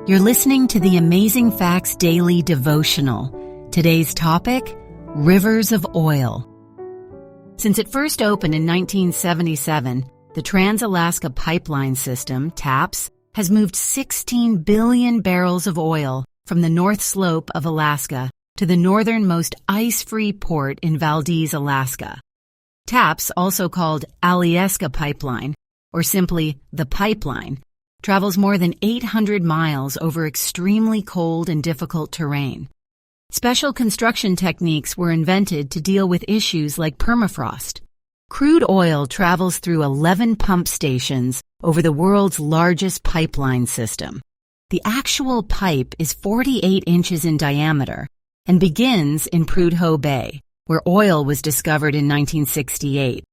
You're listening to the Amazing Facts Daily Devotional. Today's topic, rivers of oil. Since it first opened in 1977, the Trans-Alaska Pipeline System, TAPS, has moved 16 billion barrels of oil from the North Slope of Alaska to the northernmost ice-free port in Valdez, Alaska. TAPS, also called Alyeska Pipeline, or simply the Pipeline, travels more than 800 miles over extremely cold and difficult terrain. Special construction techniques were invented to deal with issues like permafrost. Crude oil travels through 11 pump stations over the world's largest pipeline system. The actual pipe is 48 inches in diameter and begins in Prudhoe Bay, where oil was discovered in 1968.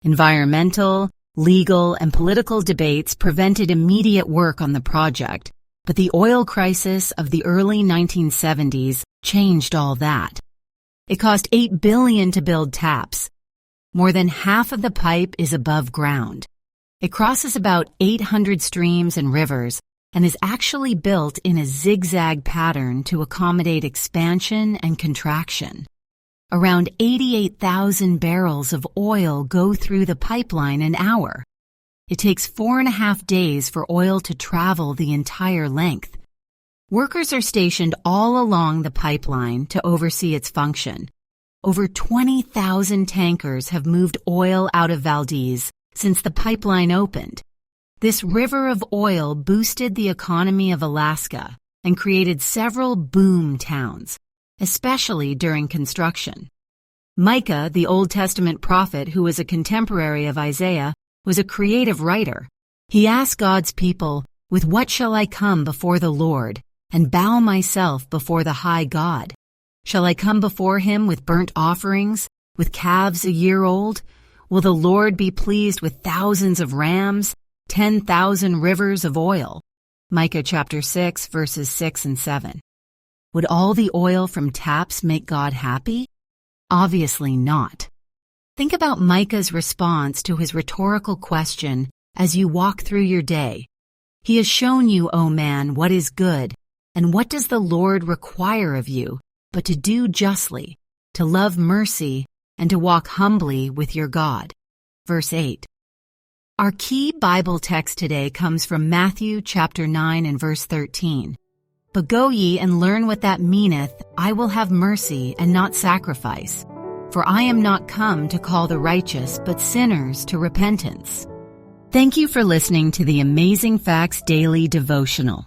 Environmental, legal, and political debates prevented immediate work on the project, but the oil crisis of the early 1970s changed all that. It cost $8 billion to build TAPS. More than half of the pipe is above ground. It crosses about 800 streams and rivers and is actually built in a zigzag pattern to accommodate expansion and contraction. Around 88,000 barrels of oil go through the pipeline an hour. It takes 4.5 days for oil to travel the entire length. Workers are stationed all along the pipeline to oversee its function. Over 20,000 tankers have moved oil out of Valdez since the pipeline opened. This river of oil boosted the economy of Alaska and created several boom towns, especially during construction. Micah, the Old Testament prophet who was a contemporary of Isaiah, was a creative writer. He asked God's people, "With what shall I come before the Lord, and bow myself before the high God? Shall I come before him with burnt offerings, with calves a year old? Will the Lord be pleased with thousands of rams, 10,000 rivers of oil?" Micah chapter 6, verses 6 and 7. Would all the oil from TAPS make God happy? Obviously not. Think about Micah's response to his rhetorical question as you walk through your day. He has shown you, O man, what is good, and what does the Lord require of you, but to do justly, to love mercy, and to walk humbly with your God. Verse 8. Our key Bible text today comes from Matthew chapter 9 and verse 13. But go ye and learn what that meaneth, I will have mercy and not sacrifice. For I am not come to call the righteous, but sinners to repentance. Thank you for listening to the Amazing Facts Daily Devotional.